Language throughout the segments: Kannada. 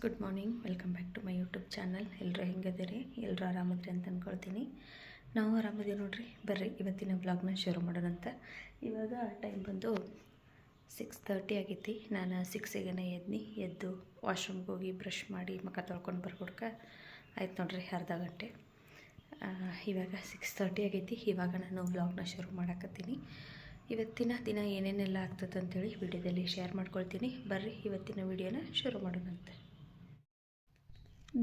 Good morning. Welcome back to my YouTube channel. ಎಲ್ಲರೂ ಹೆಂಗದಿರಿ? ಎಲ್ಲರೂ ಆರಾಮದ್ರಿ ಅಂತ ಅಂದ್ಕೊಳ್ತೀನಿ. ನಾವು ಆರಾಮದಿ ನೋಡ್ರಿ. ಬರ್ರಿ ಇವತ್ತಿನ ವ್ಲಾಗ್ನ ಶುರು ಮಾಡೋಣಂತ. ಇವಾಗ ಟೈಮ್ ಬಂದು 6:30 ಆಗೈತಿ. ನಾನು 6ಗೆ ಎದ್ದು ವಾಶ್ರೂಮ್ಗೆ ಹೋಗಿ ಬ್ರಷ್ ಮಾಡಿ ಮುಖ ತೊಳ್ಕೊಂಡು ಬರ್ಕೊಡ್ಕ ಆಯ್ತು ನೋಡ್ರಿ ಅರ್ಧ ಗಂಟೆ. ಇವಾಗ 6:30 ಆಗೈತಿ. ಇವಾಗ ನಾನು ವ್ಲಾಗ್ನ ಶುರು ಮಾಡಾಕತ್ತೀನಿ. ಇವತ್ತಿನ ದಿನ ಏನೇನೆಲ್ಲ ಆಗ್ತದೆ ಅಂತೇಳಿ ವಿಡಿಯೋದಲ್ಲಿ ಶೇರ್ ಮಾಡ್ಕೊಳ್ತೀನಿ. ಬರ್ರಿ ಇವತ್ತಿನ ವಿಡಿಯೋನ ಶುರು ಮಾಡೋಣಂತೆ.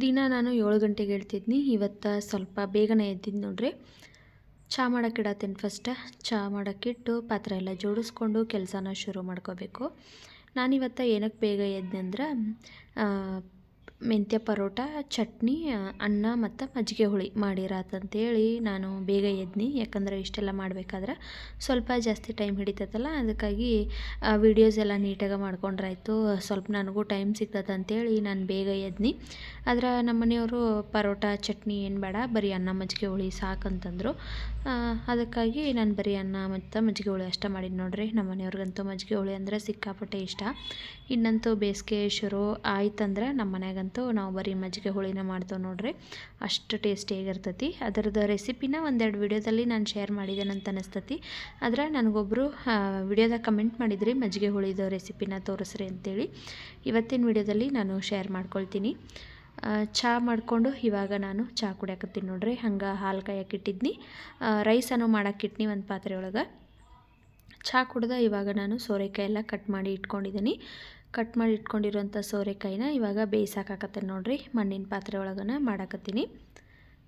ದಿನ ನಾನು 7 ಗಂಟೆಗೆ ಹೇಳ್ತಿದ್ನಿ. ಇವತ್ತು ಸ್ವಲ್ಪ ಬೇಗನೆ ಎದ್ದಿದ್ದು ನೋಡ್ರಿ. ಚಹಾ ಮಾಡೋಕ್ಕೆ ಇಡತ್ತೀನಿ. ಫಸ್ಟ್ ಚಹಾ ಮಾಡೋಕ್ಕಿಟ್ಟು ಪಾತ್ರೆ ಎಲ್ಲ ಜೋಡಿಸ್ಕೊಂಡು ಕೆಲಸನ ಶುರು ಮಾಡ್ಕೋಬೇಕು. ನಾನಿವತ್ತು ಏನಕ್ಕೆ ಬೇಗ ಎದ್ದೆ ಮೆಂತ್ಯ ಪರೋಟ, ಚಟ್ನಿ, ಅನ್ನ ಮತ್ತು ಮಜ್ಜಿಗೆ ಹುಳಿ ಮಾಡಿರಾತಂತೇಳಿ ನಾನು ಬೇಗ ಎದ್ನಿ. ಯಾಕಂದರೆ ಇಷ್ಟೆಲ್ಲ ಮಾಡಬೇಕಾದ್ರೆ ಸ್ವಲ್ಪ ಜಾಸ್ತಿ ಟೈಮ್ ಹಿಡಿತೈತಲ್ಲ, ಅದಕ್ಕಾಗಿ ವೀಡಿಯೋಸ್ ಎಲ್ಲ ನೀಟಾಗಿ ಮಾಡ್ಕೊಂಡ್ರಾಯ್ತು, ಸ್ವಲ್ಪ ನನಗೂ ಟೈಮ್ ಸಿಗ್ತದೆ ಅಂತೇಳಿ ನಾನು ಬೇಗ ಎದ್ನಿ. ಆದ್ರೆ ನಮ್ಮ ಮನೆಯವರು ಪರೋಟ ಚಟ್ನಿ ಏನು ಬೇಡ, ಬರೀ ಅನ್ನ ಮಜ್ಜಿಗೆ ಹುಳಿ ಸಾಕಂತಂದರು. ಅದಕ್ಕಾಗಿ ನಾನು ಬರೀ ಅನ್ನ ಮತ್ತು ಮಜ್ಜಿಗೆ ಹುಳಿ ಅಷ್ಟೇ ಮಾಡಿದ್ದು ನೋಡ್ರಿ. ನಮ್ಮ ಮನೆಯವ್ರಿಗಂತೂ ಮಜ್ಜಿಗೆ ಹುಳಿ ಅಂದರೆ ಸಿಕ್ಕಾಪಟ್ಟೆ ಇಷ್ಟ. ಇನ್ನಂತೂ ಬೇಸಿಗೆ ಶುರು ಆಯ್ತಂದ್ರೆ ನಮ್ಮ ಮನೆಯಾಗಂತೂ ನಾವು ಬರೀ ಮಜ್ಜಿಗೆ ಹುಳಿನ ಮಾಡ್ತೇವೆ ನೋಡ್ರಿ. ಅಷ್ಟು ಟೇಸ್ಟಿಯಾಗಿರ್ತೈತಿ. ಅದರದ್ದು ರೆಸಿಪಿನ ಒಂದೆರಡು ವಿಡಿಯೋದಲ್ಲಿ ನಾನು ಶೇರ್ ಮಾಡಿದ್ದೇನೆ ಅಂತ ಅನಿಸ್ತತಿ. ಆದರೆ ನನಗೊಬ್ಬರು ವಿಡಿಯೋದಾಗ ಕಮೆಂಟ್ ಮಾಡಿದ್ರಿ ಮಜ್ಜಿಗೆ ಹುಳಿದು ರೆಸಿಪಿನ ತೋರಿಸ್ರಿ ಅಂತೇಳಿ. ಇವತ್ತಿನ ವಿಡಿಯೋದಲ್ಲಿ ನಾನು ಶೇರ್ ಮಾಡ್ಕೊಳ್ತೀನಿ. ಚಹಾ ಮಾಡಿಕೊಂಡು ಇವಾಗ ನಾನು ಚಹಾ ಕುಡಿಯಾಕತ್ತೀನಿ ನೋಡ್ರಿ. ಹಂಗೆ ಹಾಲು ಕಾಯಕ್ಕಿಟ್ಟಿದ್ನಿ, ರೈಸನ್ನು ಮಾಡೋಕ್ಕಿಟ್ನಿ ಒಂದು ಪಾತ್ರೆ ಒಳಗೆ. ಚಹಾ ಕುಡ್ದ ಇವಾಗ ನಾನು ಸೋರೆಕಾಯಿ ಎಲ್ಲ ಕಟ್ ಮಾಡಿ ಇಟ್ಕೊಂಡಿದ್ದೀನಿ. ಕಟ್ ಮಾಡಿ ಇಟ್ಕೊಂಡಿರೋಂಥ ಸೋರೆಕಾಯಿನ ಇವಾಗ ಬೇಯಿಸಾಕತ್ತೇನೆ ನೋಡ್ರಿ. ಮಣ್ಣಿನ ಪಾತ್ರೆ ಒಳಗನ ಮಾಡಾಕತ್ತೀನಿ.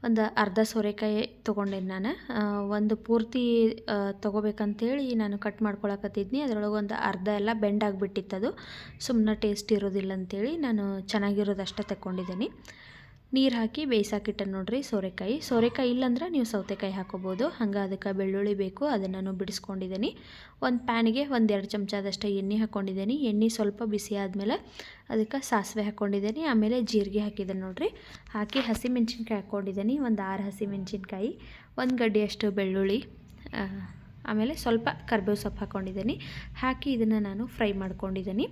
ಒಂದು ಅರ್ಧ ಸೋರೆಕಾಯಿ ತೊಗೊಂಡೇನಿ ನಾನು. ಒಂದು ಪೂರ್ತಿ ತೊಗೋಬೇಕಂತೇಳಿ ನಾನು ಕಟ್ ಮಾಡ್ಕೊಳಕತ್ತಿದ್ನಿ. ಅದರೊಳಗೆ ಒಂದು ಅರ್ಧ ಎಲ್ಲ ಬೆಂಡಾಗಿಬಿಟ್ಟಿತ್ತದು. ಸುಮ್ಮನೆ ಟೇಸ್ಟ್ ಇರೋದಿಲ್ಲ ಅಂಥೇಳಿ ನಾನು ಚೆನ್ನಾಗಿರೋದಷ್ಟೇ ತಗೊಂಡಿದ್ದೀನಿ. ನೀರು ಹಾಕಿ ಬೇಯಿಸಾಕಿಟ್ಟೆ ನೋಡ್ರಿ ಸೋರೆಕಾಯಿ ಇಲ್ಲಾಂದ್ರೆ ನೀವು ಸೌತೆಕಾಯಿ ಹಾಕೋಬೋದು. ಹಂಗೆ ಅದಕ್ಕೆ ಬೆಳ್ಳುಳ್ಳಿ ಬೇಕು, ಅದನ್ನು ನಾನು ಬಿಡಿಸ್ಕೊಂಡಿದ್ದೀನಿ. ಒಂದು ಪ್ಯಾನಿಗೆ 1-2 ಚಮಚದಷ್ಟು ಎಣ್ಣೆ ಹಾಕ್ಕೊಂಡಿದ್ದೀನಿ. ಎಣ್ಣೆ ಸ್ವಲ್ಪ ಬಿಸಿ ಆದಮೇಲೆ ಅದಕ್ಕೆ ಸಾಸಿವೆ ಹಾಕ್ಕೊಂಡಿದ್ದೀನಿ. ಆಮೇಲೆ ಜೀರಿಗೆ ಹಾಕಿದ್ದೇನೆ ನೋಡ್ರಿ. ಹಾಕಿ ಹಸಿಮೆಣ್ಸಿನ್ಕಾಯಿ ಹಾಕ್ಕೊಂಡಿದ್ದೀನಿ, ಒಂದು 6 ಹಸಿಮೆಣ್ಸಿನ್ಕಾಯಿ, 1 ಗಡ್ಡೆಯಷ್ಟು ಬೆಳ್ಳುಳ್ಳಿ, ಆಮೇಲೆ ಸ್ವಲ್ಪ ಕರಿಬೇವು ಸೊಪ್ಪು ಹಾಕ್ಕೊಂಡಿದ್ದೀನಿ. ಹಾಕಿ ಇದನ್ನು ನಾನು ಫ್ರೈ ಮಾಡ್ಕೊಂಡಿದ್ದೀನಿ.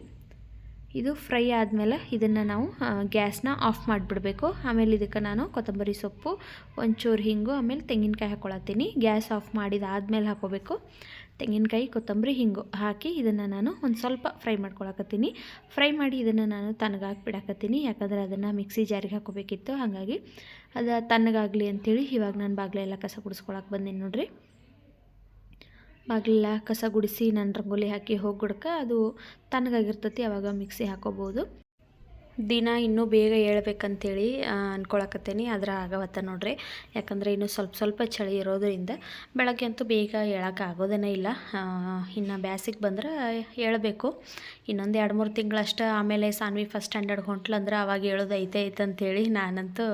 ಇದು ಫ್ರೈ ಆದಮೇಲೆ ಇದನ್ನು ನಾವು ಗ್ಯಾಸ್ನ ಆಫ್ ಮಾಡಿಬಿಡಬೇಕು. ಆಮೇಲೆ ಇದಕ್ಕೆ ನಾನು ಕೊತ್ತಂಬರಿ ಸೊಪ್ಪು, ಒಂಚೂರು ಹಿಂಗು, ಆಮೇಲೆ ತೆಂಗಿನಕಾಯಿ ಹಾಕ್ಕೊಳತ್ತೀನಿ. ಗ್ಯಾಸ್ ಆಫ್ ಮಾಡಿದಾದ್ಮೇಲೆ ಹಾಕೋಬೇಕು. ತೆಂಗಿನಕಾಯಿ, ಕೊತ್ತಂಬರಿ, ಹಿಂಗು ಹಾಕಿ ಇದನ್ನು ನಾನು ಒಂದು ಸ್ವಲ್ಪ ಫ್ರೈ ಮಾಡ್ಕೊಳಕತ್ತೀನಿ. ಫ್ರೈ ಮಾಡಿ ಇದನ್ನು ನಾನು ತಣ್ಣಗಾಗಿ ಬಿಡಾಕತ್ತೀನಿ. ಯಾಕಂದರೆ ಅದನ್ನು ಮಿಕ್ಸಿ ಜಾರಿಗೆ ಹಾಕೋಬೇಕಿತ್ತು. ಹಾಗಾಗಿ ಅದು ತಣ್ಣಗಾಗಲಿ ಅಂಥೇಳಿ ಇವಾಗ ನಾನು ಬಾಗಿಲೆಲ್ಲ ಕಸ ಗುಡಿಸ್ಕೊಳಕ್ಕೆ ಬಂದೀನಿ ನೋಡ್ರಿ. ಬಾಗಿಲೆಲ್ಲ ಕಸ ಗುಡಿಸಿ ನಾನು ರಂಗೋಲಿ ಹಾಕಿ ಹೋಗ್ಬಿಡ್ಕೆ ಅದು ತಣ್ಣಗಾಗಿರ್ತೈತಿ. ಆವಾಗ ಮಿಕ್ಸಿ ಹಾಕೋಬೋದು. ದಿನ ಇನ್ನೂ ಬೇಗ ಹೇಳ್ಬೇಕಂತೇಳಿ ಅಂದ್ಕೊಳಕತ್ತೇನೆ, ಆದರೆ ಆಗವತ್ತ ನೋಡ್ರಿ. ಯಾಕಂದರೆ ಇನ್ನೂ ಸ್ವಲ್ಪ ಚಳಿ ಇರೋದ್ರಿಂದ ಬೆಳಗ್ಗೆ ಅಂತೂ ಬೇಗ ಹೇಳೋಕೆ ಆಗೋದೇ ಇಲ್ಲ. ಇನ್ನು ಬ್ಯಾಸಿಗೆ ಬಂದ್ರೆ ಹೇಳ್ಬೇಕು. ಇನ್ನೊಂದು 2-3 ತಿಂಗಳಷ್ಟು ಆಮೇಲೆ ಸಾನ್ವಿ ಫಸ್ಟ್ ಸ್ಟ್ಯಾಂಡರ್ಡ್ ಹೊಂಟ್ಲಂದ್ರೆ ಅವಾಗ ಹೇಳೋದು ಐತೆ ಅಂತೇಳಿ ನಾನಂತೂ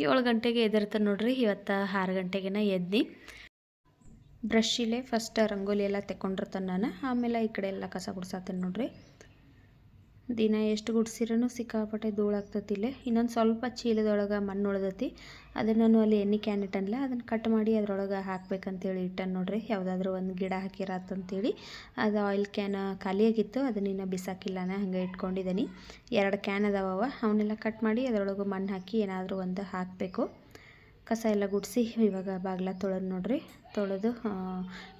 7 ಗಂಟೆಗೆ ಎದ್ದಿರ್ತೇನೆ ನೋಡ್ರಿ. ಇವತ್ತು 6 ಗಂಟೆಗೆ ಎದ್ದು ಬ್ರಷ್ಷಿಲೆ ಫಸ್ಟ್ ರಂಗೋಲಿ ಎಲ್ಲ ತೆಕ್ಕೊಂಡಿರ್ತಾನೆ ನಾನು. ಆಮೇಲೆ ಈ ಕಡೆ ಎಲ್ಲ ಕಸ ಗುಡ್ಸಾತೇನೆ ನೋಡ್ರಿ. ದಿನ ಎಷ್ಟು ಗುಡ್ಸಿರೂ ಸಿಕ್ಕಾಪಟ್ಟೆ ಧೂಳಾಗ್ತತಿಲ್ಲೇ. ಇನ್ನೊಂದು ಸ್ವಲ್ಪ ಚೀಲದೊಳಗೆ ಮಣ್ಣು ಉಳ್ದತಿ. ಅದನ್ನು ನಾನು ಅಲ್ಲಿ ಎಣ್ಣೆ ಕ್ಯಾನ್ ಇಟ್ಟನಲ್ಲ, ಅದನ್ನು ಕಟ್ ಮಾಡಿ ಅದರೊಳಗೆ ಹಾಕ್ಬೇಕಂತೇಳಿ ಇಟ್ಟನು ನೋಡ್ರಿ. ಯಾವುದಾದ್ರೂ ಒಂದು ಗಿಡ ಹಾಕಿರತ್ತಂತೇಳಿ. ಅದು ಆಯಿಲ್ ಕ್ಯಾನ್ ಖಾಲಿಯಾಗಿತ್ತು, ಅದನ್ನ ಇನ್ನೂ ಬಿಸಾಕಿಲ್ಲ, ನಾನು ಹಾಗೆ ಇಟ್ಕೊಂಡಿದ್ದೀನಿ. 2 ಕ್ಯಾನ್ ಅದಾವ, ಅವನ್ನೆಲ್ಲ ಕಟ್ ಮಾಡಿ ಅದರೊಳಗೆ ಮಣ್ಣು ಹಾಕಿ ಏನಾದರೂ ಒಂದು ಹಾಕಬೇಕು. ಕಸ ಎಲ್ಲ ಗುಡಿಸಿ ಇವಾಗ ಬಾಗಿಲ ತೊಳೆದು ನೋಡ್ರಿ. ತೊಳೆದು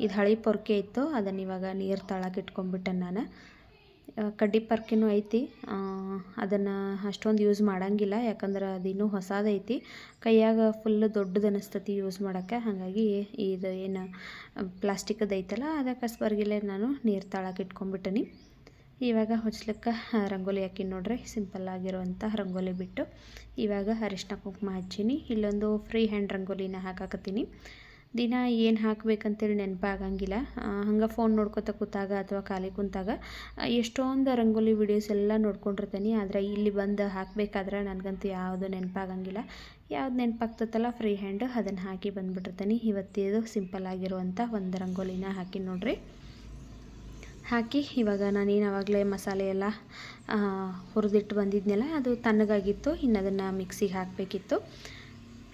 ಇದು ಹಳೆ ಪೊರ್ಕೆ ಇತ್ತು, ಅದನ್ನು ಇವಾಗ ನೀರು ತಳಕ್ಕೆ ಇಟ್ಕೊಂಡ್ಬಿಟ್ಟೆ ನಾನು. ಕಡ್ಡಿ ಪರ್ಕೆನೂ ಐತಿ, ಅದನ್ನು ಅಷ್ಟೊಂದು ಯೂಸ್ ಮಾಡೋಂಗಿಲ್ಲ. ಯಾಕಂದ್ರೆ ಅದಿನ್ನೂ ಹೊಸದೈತಿ, ಕೈಯಾಗ ಫುಲ್ಲು ದೊಡ್ಡದು ಅನಿಸ್ತತಿ ಯೂಸ್ ಮಾಡೋಕ್ಕೆ. ಹಾಗಾಗಿ ಇದು ಏನು ಪ್ಲಾಸ್ಟಿಕ್ಕದು ಐತಲ್ಲ, ಅದಕ್ಕೆ ಕಸ್ಬರ್ಗಿಲೆ ನಾನು ನೀರು ತಳಕ್ಕೆ ಇಟ್ಕೊಂಡ್ಬಿಟ್ಟನಿ. ಇವಾಗ ಹೊಚ್ಲಿಕ್ಕೆ ರಂಗೋಲಿ ಹಾಕಿನಿ ನೋಡ್ರಿ. ಸಿಂಪಲ್ ಆಗಿರುವಂಥ ರಂಗೋಲಿ ಬಿಟ್ಟು ಇವಾಗ ಅರಿಶಿನ ಕುಂಕುಮ ಹಚ್ಚೀನಿ. ಇಲ್ಲೊಂದು ಫ್ರೀ ಹ್ಯಾಂಡ್ ರಂಗೋಲಿನ ಹಾಕಾಕತ್ತೀನಿ. ದಿನ ಏನು ಹಾಕಬೇಕಂತೇಳಿ ನೆನಪಾಗಂಗಿಲ್ಲ. ಹಂಗೆ ಫೋನ್ ನೋಡ್ಕೊತ ಕೂತಾಗ ಅಥವಾ ಖಾಲಿ ಕುಂತಾಗ ಎಷ್ಟೊಂದು ರಂಗೋಲಿ ವಿಡಿಯೋಸ್ ಎಲ್ಲ ನೋಡ್ಕೊಂಡಿರ್ತೀನಿ. ಆದರೆ ಇಲ್ಲಿ ಬಂದು ಹಾಕಬೇಕಾದ್ರೆ ನನಗಂತೂ ಯಾವುದು ನೆನಪಾಗಂಗಿಲ್ಲ. ಯಾವ್ದು ನೆನಪಾಗ್ತತ್ತಲ್ಲ ಫ್ರೀ ಹ್ಯಾಂಡ್, ಅದನ್ನು ಹಾಕಿ ಬಂದುಬಿಟ್ಟಿರ್ತೀನಿ. ಇವತ್ತಿದು ಸಿಂಪಲ್ ಆಗಿರುವಂಥ ಒಂದು ರಂಗೋಲಿನ ಹಾಕಿ ನೋಡ್ರಿ. ಹಾಕಿ ಇವಾಗ ನಾನೇನು ಆವಾಗಲೇ ಮಸಾಲೆ ಎಲ್ಲ ಹುರಿದಿಟ್ಟು ಬಂದಿದ್ನೆಲ್ಲ, ಅದು ತಣ್ಣಗಾಗಿತ್ತು. ಇನ್ನು ಅದನ್ನು ಮಿಕ್ಸಿಗೆ ಹಾಕಬೇಕಿತ್ತು.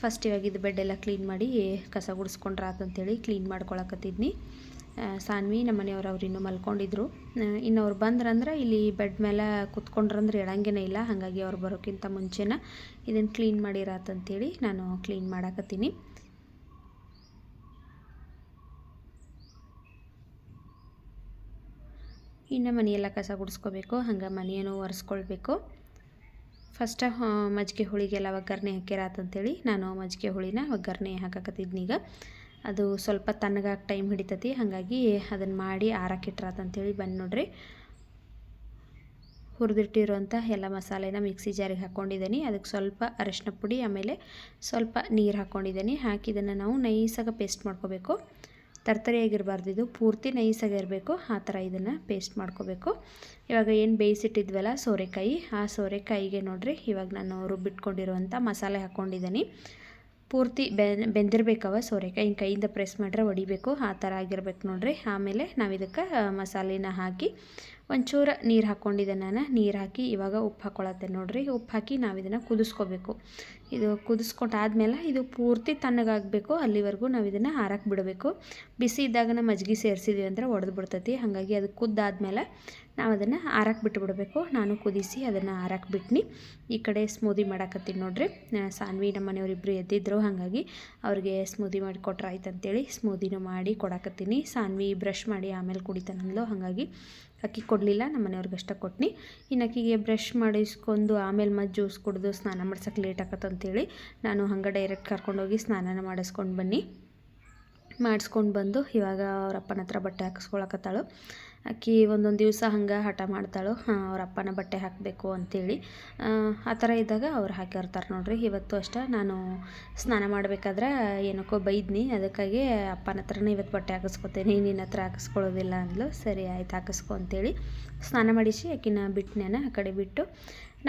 ಫಸ್ಟ್ ಇವಾಗ ಇದು ಬೆಡ್ಡೆಲ್ಲ ಕ್ಲೀನ್ ಮಾಡಿ ಕಸ ಗುಡಿಸ್ಕೊಂಡ್ರೆ ಆತಂತೇಳಿ ಕ್ಲೀನ್ ಮಾಡ್ಕೊಳಕತ್ತಿದ್ನಿ. ಸಾನ್ವಿ ನಮ್ಮ ಮನೆಯವ್ರು ಅವ್ರು ಇನ್ನೂ ಮಲ್ಕೊಂಡಿದ್ರು. ಇನ್ನು ಅವ್ರು ಬಂದ್ರಂದ್ರೆ ಇಲ್ಲಿ ಬೆಡ್ ಮೇಲೆ ಕುತ್ಕೊಂಡ್ರಂದ್ರೆ ಹೇಳಂಗೇ ಇಲ್ಲ. ಹಾಗಾಗಿ ಅವ್ರು ಬರೋಕ್ಕಿಂತ ಮುಂಚೆನ ಇದನ್ನು ಕ್ಲೀನ್ ಮಾಡಿರಾತಂತೇಳಿ ನಾನು ಕ್ಲೀನ್ ಮಾಡಾಕತ್ತೀನಿ. ಇನ್ನು ಮನೆಯೆಲ್ಲ ಕಸ ಗುಡಿಸ್ಕೋಬೇಕು, ಹಂಗೆ ಮನೆಯನ್ನು ಒರೆಸ್ಕೊಳ್ಬೇಕು. ಫಸ್ಟ್ ಮಜ್ಜಿಗೆ ಹುಳಿಗೆಲ್ಲ ಒಗ್ಗರಣೆ ಹಾಕ್ಯಾರಾತಂತೇಳಿ ನಾನು ಮಜ್ಜಿಗೆ ಹುಳಿನ ಒಗ್ಗರಣೆ ಹಾಕಕತ್ತಿದ್ನೀಗ. ಅದು ಸ್ವಲ್ಪ ತಣ್ಣಗಾಗಿ ಟೈಮ್ ಹಿಡಿತೈತಿ, ಹಾಗಾಗಿ ಅದನ್ನು ಮಾಡಿ ಆರಕ್ಕಿಟ್ರಾತಂತೇಳಿ ಬಂದು ನೋಡ್ರಿ. ಹುರಿದಿಟ್ಟಿರುವಂಥ ಎಲ್ಲ ಮಸಾಲೆನ ಮಿಕ್ಸಿ ಜಾರಿಗೆ ಹಾಕ್ಕೊಂಡಿದ್ದೀನಿ. ಅದಕ್ಕೆ ಸ್ವಲ್ಪ ಅರಿಶಿನ ಪುಡಿ ಆಮೇಲೆ ಸ್ವಲ್ಪ ನೀರು ಹಾಕ್ಕೊಂಡಿದ್ದೀನಿ. ಹಾಕಿ ಇದನ್ನು ನಾವು ನೈಸಾಗಿ ಪೇಸ್ಟ್ ಮಾಡ್ಕೋಬೇಕು. ತರ್ತರಿಯಾಗಿರಬಾರ್ದು, ಇದು ಪೂರ್ತಿ ನೈಸಾಗಿರಬೇಕು. ಆ ಥರ ಇದನ್ನು ಪೇಸ್ಟ್ ಮಾಡ್ಕೋಬೇಕು. ಇವಾಗ ಏನು ಬೇಯಿಸಿಟ್ಟಿದ್ವಲ್ಲ ಸೋರೆಕಾಯಿ, ಆ ಸೋರೆಕಾಯಿಗೆ ನೋಡಿರಿ ಇವಾಗ ನಾನು ರುಬ್ಬಿಟ್ಕೊಂಡಿರುವಂಥ ಮಸಾಲೆ ಹಾಕ್ಕೊಂಡಿದ್ದೀನಿ. ಪೂರ್ತಿ ಬೆಂದಿರಬೇಕವ ಸೋರೆಕಾಯಿ, ಹಿಂಗೆ ಕೈಯಿಂದ ಪ್ರೆಸ್ ಮಾಡಿದ್ರೆ ಹೊಡಿಬೇಕು, ಆ ಥರ ಆಗಿರ್ಬೇಕು ನೋಡಿರಿ. ಆಮೇಲೆ ನಾವು ಇದಕ್ಕೆ ಮಸಾಲೆನ ಹಾಕಿ ಒಂಚೂರು ನೀರು ಹಾಕ್ಕೊಂಡಿದ್ದೆ ನಾನು. ನೀರು ಹಾಕಿ ಇವಾಗ ಉಪ್ಪು ಹಾಕ್ಕೊಳತ್ತೆ ನೋಡಿರಿ. ಉಪ್ಪು ಹಾಕಿ ನಾವು ಇದನ್ನು ಕುದಿಸ್ಕೋಬೇಕು. ಇದು ಕುದಿಸ್ಕೊಟ್ಟಾದ್ಮೇಲೆ ಇದು ಪೂರ್ತಿ ತಣ್ಣಗಾಗಬೇಕು, ಅಲ್ಲಿವರೆಗೂ ನಾವು ಇದನ್ನು ಹಾರಕ್ಕೆ ಬಿಡಬೇಕು. ಬಿಸಿ ಇದ್ದಾಗ ಮಜ್ಜಿಗೆ ಸೇರಿಸಿದ್ವಿ ಅಂದರೆ ಒಡೆದು ಬಿಡ್ತೈತಿ. ಹಾಗಾಗಿ ಅದು ಕುದ್ದಾದ್ಮೇಲೆ ನಾವು ಅದನ್ನು ಆರಕ್ಕೆ ಬಿಟ್ಟುಬಿಡಬೇಕು. ನಾನು ಕುದಿಸಿ ಅದನ್ನು ಆರಕ್ಕೆ ಬಿಟ್ನಿ. ಈ ಕಡೆ ಸ್ಮೂದಿ ಮಾಡಾಕತ್ತೀನಿ ನೋಡಿರಿ. ಸಾನ್ವಿ ನಮ್ಮ ಮನೆಯವರಿಬ್ಬರು ಎದ್ದಿದ್ರು, ಹಾಗಾಗಿ ಅವ್ರಿಗೆ ಸ್ಮೂದಿ ಮಾಡಿ ಕೊಟ್ರೆ ಆಯ್ತು ಅಂತೇಳಿ ಸ್ಮೂದಿನೂ ಮಾಡಿ ಕೊಡಾಕತ್ತೀನಿ. ಸಾನ್ವಿ ಬ್ರಷ್ ಮಾಡಿ ಆಮೇಲೆ ಕುಡಿತಾನಂದ್ಲು, ಹಾಗಾಗಿ ಅಕ್ಕಿ ಕೊಡಲಿಲ್ಲ, ನಮ್ಮ ಮನೆಯವ್ರಿಗೆ ಅಷ್ಟೇ ಕೊಟ್ನಿ. ಇನ್ನು ಅಕ್ಕಿಗೆ ಬ್ರಷ್ ಮಾಡಿಸ್ಕೊಂಡು ಆಮೇಲೆ ಮತ್ತೆ ಜ್ಯೂಸ್ ಕುಡಿದು ಸ್ನಾನ ಮಾಡ್ಸೋಕೆ ಲೇಟ್ ಆಕತ್ತಂತೇಳಿ ನಾನು ಹಂಗೆ ಡೈರೆಕ್ಟ್ ಕರ್ಕೊಂಡೋಗಿ ಸ್ನಾನ ಮಾಡಿಸ್ಕೊಂಡು ಬಂದು ಇವಾಗ ಅವ್ರ ಅಪ್ಪನ ಹತ್ರ ಬಟ್ಟೆ ಹಾಕಿಸ್ಕೊಳಕತ್ತಾಳು. ಅಕ್ಕಿ ಒಂದೊಂದು ದಿವಸ ಹಂಗೆ ಹಠ ಮಾಡ್ತಾಳು, ಅವ್ರ ಅಪ್ಪನ ಬಟ್ಟೆ ಹಾಕಬೇಕು ಅಂತೇಳಿ. ಆ ಥರ ಇದ್ದಾಗ ಅವ್ರು ಹಾಕಿರ್ತಾರೆ ನೋಡಿರಿ. ಇವತ್ತು ಅಷ್ಟೇ ನಾನು ಸ್ನಾನ ಮಾಡಬೇಕಾದ್ರೆ ಏನಕ್ಕೋ ಬೈದ್ನಿ, ಅದಕ್ಕಾಗಿ ಅಪ್ಪನ ಹತ್ರನೇ ಇವತ್ತು ಬಟ್ಟೆ ಹಾಕಿಸ್ಕೊತೀನಿ, ನಿನ್ನ ಹತ್ರ ಹಾಕಿಸ್ಕೊಳ್ಳೋದಿಲ್ಲ ಅಂದ್ಲು. ಸರಿ ಆಯ್ತು ಹಾಕಿಸ್ಕೊ ಅಂತೇಳಿ ಸ್ನಾನ ಮಾಡಿಸಿ ಆಕಿನ ಬಿಟ್ಟನೇನ ಆ ಕಡೆ ಬಿಟ್ಟು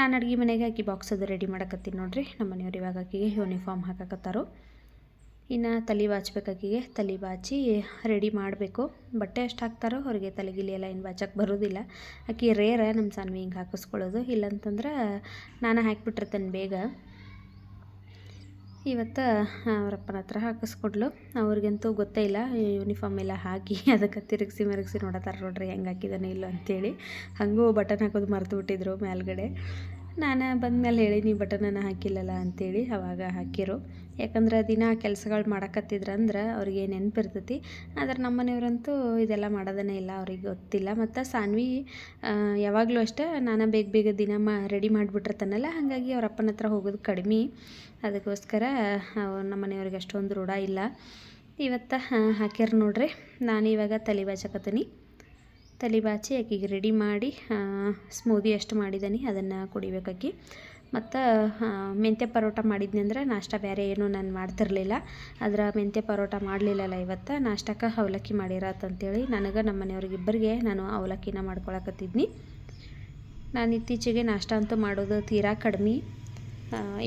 ನಾನು ಅಡುಗೆ ಮನೆಗೆ ಆಕಿ ಬಾಕ್ಸ್ ಅದು ರೆಡಿ ಮಾಡಕತ್ತೀನಿ ನೋಡಿರಿ. ನಮ್ಮ ಮನೆಯವ್ರು ಇವಾಗ ಆಕಿಗೆ ಯೂನಿಫಾರ್ಮ್ ಹಾಕಕತ್ತಾರೋ. ಇನ್ನು ತಲೆ ಬಾಚ್ಬೇಕು, ಆಕಿಗೆ ತಲೆ ಬಾಚಿ ರೆಡಿ ಮಾಡಬೇಕು. ಬಟ್ಟೆ ಎಷ್ಟು ಹಾಕ್ತಾರೋ ಅವ್ರಿಗೆ ತಲೆಗಿಲಿ ಎಲ್ಲ ಏನು ಬಾಚಕ್ಕೆ ಬರೋದಿಲ್ಲ. ಆಕಿ ರೇರ ನಮ್ಮ ಸಾನ್ವಿ ಹಿಂಗೆ ಹಾಕಿಸ್ಕೊಳ್ಳೋದು, ಇಲ್ಲಂತಂದ್ರೆ ನಾನು ಹಾಕಿಬಿಟ್ಟಿರ್ತೇನೆ ಬೇಗ. ಇವತ್ತು ಅವರಪ್ಪನ ಹತ್ರ ಹಾಕಿಸ್ಕೊಡ್ಲು. ಅವ್ರಿಗಂತೂ ಗೊತ್ತೇ ಇಲ್ಲ, ಯೂನಿಫಾರ್ಮ್ ಎಲ್ಲ ಹಾಕಿ ಅದಕ್ಕೆ ತಿರುಗಿಸಿ ಮರಗಿಸಿ ನೋಡತ್ತಾರ ನೋಡ್ರಿ ಹೆಂಗೆ ಹಾಕಿದಾನೆ ಇಲ್ಲ ಅಂತೇಳಿ. ಹಾಗೂ ಬಟನ್ ಹಾಕೋದು ಮರೆತು ಬಿಟ್ಟಿದ್ರು ಮೇಲ್ಗಡೆ. ನಾನು ಬಂದಮೇಲೆ ಹೇಳೀನಿ ಬಟನನ್ನು ಹಾಕಿಲ್ಲಲ್ಲ ಅಂಥೇಳಿ, ಅವಾಗ ಹಾಕಿರು. ಯಾಕಂದ್ರೆ ದಿನ ಕೆಲಸಗಳು ಮಾಡಕತ್ತಿದ್ರಂದ್ರೆ ಅವ್ರಿಗೆ ನೆನಪಿರ್ತೈತಿ. ಆದ್ರೆ ನಮ್ಮ ಮನೆಯವ್ರಂತೂ ಇದೆಲ್ಲ ಮಾಡೋದನ್ನೇ ಇಲ್ಲ, ಅವ್ರಿಗೆ ಗೊತ್ತಿಲ್ಲ. ಮತ್ತು ಸಾನ್ವಿ ಯಾವಾಗಲೂ ಅಷ್ಟೇ ನಾನು ಬೇಗ ದಿನ ರೆಡಿ ಮಾಡಿಬಿಟ್ಟಿರ್ತಾನಲ್ಲ, ಹಾಗಾಗಿ ಅವ್ರ ಅಪ್ಪನ ಹತ್ರ ಹೋಗೋದು ಕಡಿಮೆ. ಅದಕ್ಕೋಸ್ಕರ ನಮ್ಮ ಮನೆಯವ್ರಿಗೆ ಅಷ್ಟೊಂದು ರೂಢ ಇಲ್ಲ. ಇವತ್ತು ಹಾಕ್ಯಾರ ನೋಡ್ರಿ. ನಾನು ಇವಾಗ ತಲೆ ಬಾಚಕತ್ತೀನಿ. ತಲೆ ಬಾಚಿ ಆಕಿಗೆ ರೆಡಿ ಮಾಡಿ ಸ್ಮೂದಿ ಎಷ್ಟು ಮಾಡಿದ್ದೀನಿ ಅದನ್ನು ಕುಡಿಬೇಕಾಕಿ. ಮತ್ತು ಮೆಂತ್ಯ ಪರೋಟ ಮಾಡಿದ್ನಿ ಅಂದ್ರೆ ನಾಷ್ಟ ಬೇರೆ ಏನೂ ನಾನು ಮಾಡ್ತಿರ್ಲಿಲ್ಲ. ಆದ್ರೆ ಮೆಂತ್ಯ ಪರೋಟ ಮಾಡಲಿಲ್ಲಲ್ಲ ಇವತ್ತು, ನಾಷ್ಟಕ್ಕೆ ಅವಲಕ್ಕಿ ಮಾಡಿರತ್ತಂತೇಳಿ ನನಗೆ ನಮ್ಮ ಮನೆಯವ್ರಿಗಿಬ್ಬರಿಗೆ ನಾನು ಅವಲಕ್ಕಿನ ಮಾಡ್ಕೊಳಕತ್ತಿದ್ನಿ. ನಾನು ಇತ್ತೀಚೆಗೆ ನಾಷ್ಟ ಅಂತೂ ಮಾಡೋದು ತೀರಾ ಕಡಿಮೆ.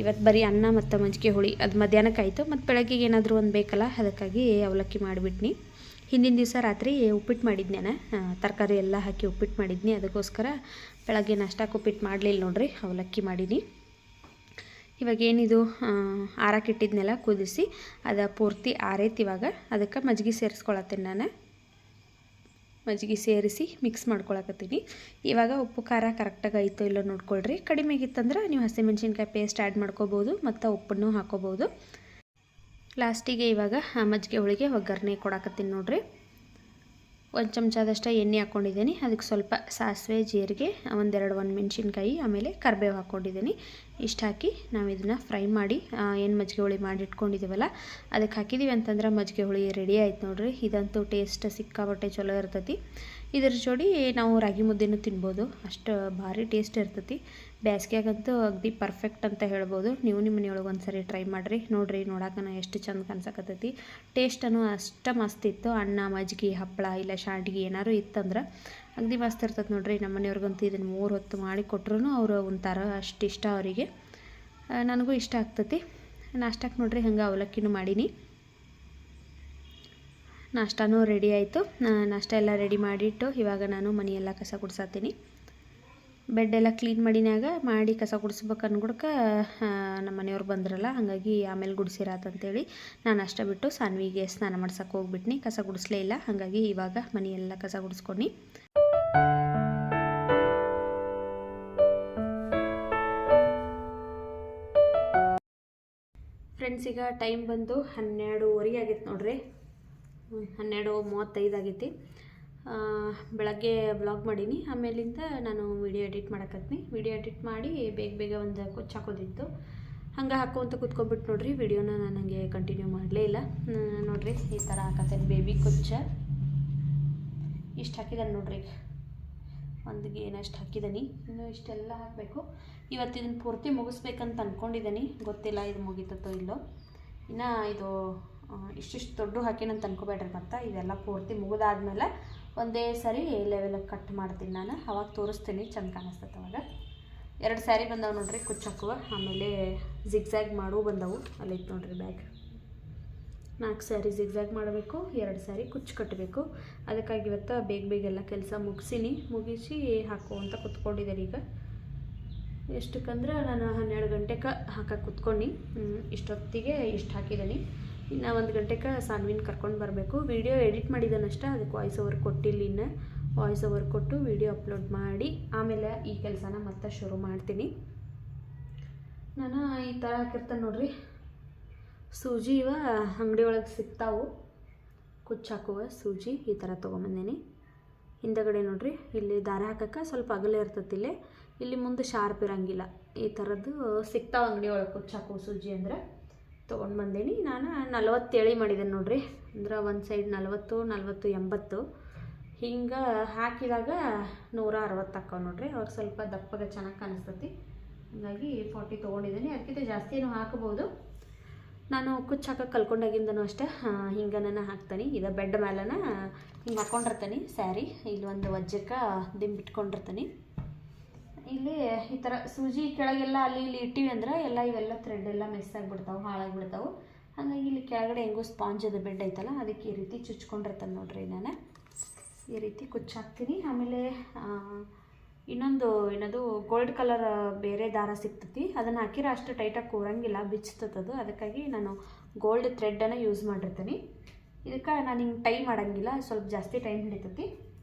ಇವತ್ತು ಬರೀ ಅನ್ನ ಮತ್ತು ಮಜ್ಜಿಗೆ ಹುಳಿ ಅದು ಮಧ್ಯಾಹ್ನಕ್ಕೆ ಆಯಿತು, ಮತ್ತು ಬೆಳಗ್ಗೆಗೆ ಏನಾದರೂ ಒಂದು ಬೇಕಲ್ಲ, ಅದಕ್ಕಾಗಿ ಅವಲಕ್ಕಿ ಮಾಡಿಬಿಟ್ನಿ. ಹಿಂದಿನ ದಿವಸ ರಾತ್ರಿ ಉಪ್ಪಿಟ್ಟು ಮಾಡಿದ್ನಿ, ತರಕಾರಿ ಎಲ್ಲ ಹಾಕಿ ಉಪ್ಪಿಟ್ಟು ಮಾಡಿದ್ನಿ. ಅದಕ್ಕೋಸ್ಕರ ಬೆಳಗ್ಗೆ ನಾಷ್ಟಕ್ಕೆ ಉಪ್ಪಿಟ್ಟು ಮಾಡಲಿಲ್ಲ ನೋಡ್ರಿ, ಅವಲಕ್ಕಿ ಮಾಡೀನಿ. ಇವಾಗ ಏನಿದು ಆರಕ್ಕಿಟ್ಟಿದ್ನೆಲ್ಲ ಕುದಿಸಿ ಅದು ಪೂರ್ತಿ ಆರೈತಿ. ಇವಾಗ ಅದಕ್ಕೆ ಮಜ್ಜಿಗೆ ಸೇರಿಸ್ಕೊಳತ್ತೀನಿ ನಾನು. ಮಜ್ಜಿಗೆ ಸೇರಿಸಿ ಮಿಕ್ಸ್ ಮಾಡ್ಕೊಳಕತ್ತೀನಿ. ಇವಾಗ ಉಪ್ಪು ಖಾರ ಕರೆಕ್ಟಾಗಿ ಐತೋ ಇಲ್ಲೋ ನೋಡ್ಕೊಳ್ರಿ. ಕಡಿಮೆ ಆಗಿತ್ತಂದ್ರೆ ನೀವು ಹಸಿಮೆಣ್ಸಿನ್ಕಾಯಿ ಪೇಸ್ಟ್ ಆ್ಯಡ್ ಮಾಡ್ಕೋಬೋದು ಮತ್ತು ಉಪ್ಪನ್ನು ಹಾಕೋಬೋದು. ಲಾಸ್ಟಿಗೆ ಇವಾಗ ಮಜ್ಜಿಗೆ ಹುಳಿಗೆ ಒಗ್ಗರಣೆ ಕೊಡಾಕತ್ತೀನಿ ನೋಡ್ರಿ. ಒಂದು ಚಮಚದಷ್ಟು ಎಣ್ಣೆ ಹಾಕ್ಕೊಂಡಿದ್ದೀನಿ. ಅದಕ್ಕೆ ಸ್ವಲ್ಪ ಸಾಸಿವೆ, ಜೀರಿಗೆ, ಒಂದೆರಡು ಮೆಣಸಿನ್ಕಾಯಿ, ಆಮೇಲೆ ಕರಿಬೇವು ಹಾಕ್ಕೊಂಡಿದ್ದೀನಿ. ಇಷ್ಟು ಹಾಕಿ ನಾವು ಇದನ್ನು ಫ್ರೈ ಮಾಡಿ ಏನು ಮಜ್ಜಿಗೆ ಹುಳಿ ಮಾಡಿ ಇಟ್ಕೊಂಡಿದ್ದೀವಲ್ಲ ಅದಕ್ಕೆ ಹಾಕಿದ್ದೀವಿ ಅಂತಂದ್ರೆ ಮಜ್ಜಿಗೆ ಹುಳಿ ರೆಡಿ ಆಯ್ತು ನೋಡ್ರಿ. ಇದಂತೂ ಟೇಸ್ಟ್ ಸಿಕ್ಕಾಪಟ್ಟೆ ಚಲೋ ಇರ್ತೈತಿ. ಇದ್ರ ಜೋಡಿ ನಾವು ರಾಗಿ ಮುದ್ದೆನೂ ತಿನ್ಬೋದು, ಅಷ್ಟು ಭಾರಿ ಟೇಸ್ಟ್ ಇರ್ತೈತಿ. ಬೇಸಿಗೆಗಂತೂ ಅಗದಿ ಪರ್ಫೆಕ್ಟ್ ಅಂತ ಹೇಳ್ಬೋದು. ನೀವು ನಿಮ್ಮ ಮನೆಯೊಳಗೆ ಒಂದು ಸರಿ ಟ್ರೈ ಮಾಡಿರಿ ನೋಡಿರಿ. ನೋಡೋಕೆ ಎಷ್ಟು ಚಂದ ಕಾಣಿಸಕತ್ತೈತಿ. ಟೇಸ್ಟನ್ನು ಅಷ್ಟು ಮಸ್ತ್ ಇತ್ತು. ಅನ್ನ, ಮಜ್ಜಿಗೆ, ಹಪ್ಪಳ ಇಲ್ಲ ಶಾಂಡ್ಗಿ ಏನಾರು ಇತ್ತಂದ್ರೆ ಅಗದಿ ಮಸ್ತ್ ಇರ್ತೈತೆ ನೋಡ್ರಿ. ನಮ್ಮ ಮನೆಯವ್ರಿಗಂತೂ ಇದನ್ನು 3 ಹೊತ್ತು ಮಾಡಿ ಕೊಟ್ರು ಅವರು ಒಂಥರ ಅಷ್ಟು ಇಷ್ಟ ಅವರಿಗೆ. ನನಗೂ ಇಷ್ಟ ಆಗ್ತೈತಿ. ನಾಷ್ಟಕ್ಕೆ ನೋಡ್ರಿ ಹಂಗೆ ಅವಲಕ್ಕಿನೂ ಮಾಡೀನಿ. ನಾಷ್ಟನೂ ರೆಡಿ ಆಯಿತು. ನಾಷ್ಟ ಎಲ್ಲ ರೆಡಿ ಮಾಡಿಟ್ಟು ಇವಾಗ ನಾನು ಮನೆಯೆಲ್ಲ ಕಸ ಗುಡ್ಸಾತೀನಿ. ಬೆಡ್ ಎಲ್ಲ ಕ್ಲೀನ್ ಮಾಡಿ ಕಸ ಗುಡಿಸ್ಬೇಕು ಅನ್ಗುಡ್ಕೆ ನಮ್ಮ ಮನೆಯವ್ರು ಬಂದ್ರಲ್ಲ, ಹಾಗಾಗಿ ಆಮೇಲೆ ಗುಡಿಸಿರಾತಂತೇಳಿ ನಾನು ಅಷ್ಟೇ ಬಿಟ್ಟು ಸಾನ್ವಿಗೆ ಸ್ನಾನ ಮಾಡ್ಸಕ್ಕೆ ಹೋಗ್ಬಿಟ್ನಿ. ಕಸ ಗುಡಿಸ್ಲೇ ಇಲ್ಲ, ಹಾಗಾಗಿ ಇವಾಗ ಮನೆಯೆಲ್ಲ ಕಸ ಗುಡಿಸ್ಕೊಂಡು ಫ್ರೆಂಡ್ಸ್, ಈಗ ಟೈಮ್ ಬಂದು 12:30 ಆಗೈತೆ ನೋಡ್ರಿ. 12:35 ಆಗೈತಿ. ಬೆಳಗ್ಗೆ ಬ್ಲಾಗ್ ಮಾಡೀನಿ, ಆಮೇಲಿಂದ ನಾನು ವಿಡಿಯೋ ಎಡಿಟ್ ಮಾಡಕತ್ತೀನಿ. ವಿಡಿಯೋ ಎಡಿಟ್ ಮಾಡಿ ಬೇಗ ಒಂದು ಕುಚ್ಚು ಹಾಕೋದಿತ್ತು, ಹಂಗೆ ಹಾಕೋಂತ ಕೂತ್ಕೊಬಿಟ್ಟು ನೋಡ್ರಿ. ವಿಡಿಯೋನ ನಾನು ಹಂಗೆ ಕಂಟಿನ್ಯೂ ಮಾಡಲೇ ಇಲ್ಲ. ನೋಡ್ರಿ ಈ ಥರ ಹಾಕತ್ತೇನೆ ಬೇಬಿ ಕುಚ್ಚ. ಇಷ್ಟು ಹಾಕಿದ್ದಾನೆ ನೋಡ್ರಿ, ಒಂದಿಗೆ ಏನಷ್ಟು ಹಾಕಿದ್ದೀನಿ. ಇನ್ನು ಇಷ್ಟೆಲ್ಲ ಹಾಕಬೇಕು. ಇವತ್ತು ಇದನ್ನು ಪೂರ್ತಿ ಮುಗಿಸ್ಬೇಕಂತ ಅಂದ್ಕೊಂಡಿದ್ದೀನಿ, ಗೊತ್ತಿಲ್ಲ ಇದು ಮುಗಿತತ್ತೋ ಇಲ್ಲೋ. ಇನ್ನು ಇದು ಇಷ್ಟಿಷ್ಟು ದೊಡ್ಡ ಹಾಕಿನಂತ ಅನ್ಕೋಬೇಡ್ರಿ. ಮತ್ತು ಇದೆಲ್ಲ ಪೂರ್ತಿ ಮುಗಿದಾದ್ಮೇಲೆ ಒಂದೇ ಸರಿ ಲೆವೆಲಾಗಿ ಕಟ್ ಮಾಡ್ತೀನಿ ನಾನು, ಅವಾಗ ತೋರಿಸ್ತೀನಿ, ಚೆಂದ ಕಾಣಿಸ್ತದೆ ಅವಾಗ. 2 ಸ್ಯಾರಿ ಬಂದವು ನೋಡ್ರಿ ಕುಚ್ಚು ಹಾಕುವ. ಆಮೇಲೆ ಜಿಗ್ಜ್ಯಾಗ್ ಮಾಡೂ ಬಂದವು. ಅಲ್ಲೈತೆ ನೋಡ್ರಿ ಬ್ಯಾಗ್. 4 ಸ್ಯಾರಿ ಜಿಗ್ಜ್ಯಾಗ್ ಮಾಡಬೇಕು, 2 ಸ್ಯಾರಿ ಕುಚ್ಚು ಕಟ್ಟಬೇಕು. ಅದಕ್ಕಾಗಿ ಇವತ್ತು ಬೇಗ ಎಲ್ಲ ಕೆಲಸ ಮುಗಿಸಿ ಹಾಕೋ ಅಂತ ಕುತ್ಕೊಂಡಿದ್ದಾರೆ. ಈಗ ಎಷ್ಟಕ್ಕಂದ್ರೆ ನಾನು 12 ಗಂಟೆಗೆ ಹಾಕಕ್ಕೆ ಕುತ್ಕೊಂಡು ಇಷ್ಟೊತ್ತಿಗೆ ಇಷ್ಟು ಹಾಕಿದ್ದೀನಿ. ಇನ್ನು 1 ಗಂಟೆಗೆ ಸಾನ್ವಿನ ಕರ್ಕೊಂಡು ಬರಬೇಕು. ವಿಡಿಯೋ ಎಡಿಟ್ ಮಾಡಿದ್ದಾನಷ್ಟೇ, ಅದಕ್ಕೆ ವಾಯ್ಸ್ ಓವರ್ ಕೊಟ್ಟಿಲ್ಲ. ಇನ್ನು ವಾಯ್ಸ್ ಓವರ್ ಕೊಟ್ಟು ವಿಡಿಯೋ ಅಪ್ಲೋಡ್ ಮಾಡಿ ಆಮೇಲೆ ಈ ಕೆಲಸನ ಮತ್ತೆ ಶುರು ಮಾಡ್ತೀನಿ. ನಾನು ಈ ಥರ ಹಾಕಿರ್ತಾನೆ ನೋಡ್ರಿ, ಸೂಜಿ ಇವ ಅಂಗಡಿ ಒಳಗೆ ಸಿಗ್ತಾವು, ಕುಚ್ಚು ಹಾಕುವ ಸೂಜಿ. ಈ ಥರ ತೊಗೊಂಬಂದೇನಿ. ಹಿಂದಗಡೆ ನೋಡ್ರಿ, ಇಲ್ಲಿ ದಾರ ಹಾಕಕ್ಕೆ ಸ್ವಲ್ಪ ಅಗಲ ಇರ್ತತಿಲ್ಲೇ, ಇಲ್ಲಿ ಮುಂದೆ ಶಾರ್ಪ್ ಇರೋಂಗಿಲ್ಲ. ಈ ಥರದ್ದು ಸಿಗ್ತಾವೆ ಅಂಗಡಿ ಒಳಗೆ ಕುಚ್ಚು ಹಾಕುವ ಸೂಜಿ ಅಂದ್ರೆ ತೊಗೊಂಡು ಬಂದೇನಿ. ನಾನು 47 ಮಾಡಿದ್ದೇನೆ ನೋಡ್ರಿ. ಅಂದ್ರೆ ಒಂದು ಸೈಡ್ 40, 40, 80 ಹಿಂಗೆ ಹಾಕಿದಾಗ 160 ಹಾಕವು ನೋಡ್ರಿ. ಅವ್ರು ಸ್ವಲ್ಪ ದಪ್ಪಗೆ ಚೆನ್ನಾಗಿ ಕಾಣಿಸ್ತತಿ, ಹಾಗಾಗಿ 40 ತೊಗೊಂಡಿದ್ದೀನಿ. ಅದಕ್ಕಿಂತ ಜಾಸ್ತಿನೂ ಹಾಕ್ಬೋದು. ನಾನು ಕುಚ್ಚು ಹಾಕಕ್ಕೆ ಕಲ್ಕೊಂಡಾಗಿಂದನೂ ಅಷ್ಟೇ ಹಿಂಗೆ ನಾನು ಹಾಕ್ತೀನಿ. ಇದು ಬೆಡ್ ಮೇಲನ ಹಿಂಗೆ ಹಾಕ್ಕೊಂಡಿರ್ತೀನಿ ಸ್ಯಾರಿ. ಇಲ್ಲಿ ಒಂದು ವಜ್ಜಕ್ಕೆ ದಿಂಬಿಟ್ಕೊಂಡಿರ್ತೀನಿ. ಇಲ್ಲಿ ಈ ಥರ ಸೂಜಿ ಕೆಳಗೆಲ್ಲ ಅಲ್ಲಿ ಇಲ್ಲಿ ಇಟ್ಟಿವಿ ಅಂದ್ರೆ ಇವೆಲ್ಲ ಥ್ರೆಡ್ ಎಲ್ಲ ಮಿಸ್ ಆಗಿಬಿಡ್ತಾವೆ, ಹಾಳಾಗಿಬಿಡ್ತಾವೆ. ಹಾಗಾಗಿ ಇಲ್ಲಿ ಕೆಳಗಡೆ ಹೆಂಗೋ ಸ್ಪಾಂಜದು ಬೆಡ್ ಐತಲ್ಲ, ಅದಕ್ಕೆ ಈ ರೀತಿ ಚುಚ್ಕೊಂಡಿರ್ತಾನೆ ನೋಡ್ರಿ. ನಾನು ಈ ರೀತಿ ಕುಚ್ಚು ಹಾಕ್ತೀನಿ. ಆಮೇಲೆ ಏನದು ಗೋಲ್ಡ್ ಕಲರ್ ಬೇರೆ ದಾರ ಸಿಗ್ತತಿ, ಅದನ್ನು ಹಾಕಿರೋ ಅಷ್ಟು ಟೈಟಾಗಿ ಕೂರಂಗಿಲ್ಲ, ಬಿಚ್ಚತದು. ಅದಕ್ಕಾಗಿ ನಾನು ಗೋಲ್ಡ್ ಥ್ರೆಡ್ಡನ್ನು ಯೂಸ್ ಮಾಡಿರ್ತೀನಿ. ಇದಕ್ಕೆ ನಾನು ಹಿಂಗೆ ಟೈ ಮಾಡೋಂಗಿಲ್ಲ, ಸ್ವಲ್ಪ ಜಾಸ್ತಿ ಟೈಮ್ ಹಿಡಿತೈತಿ.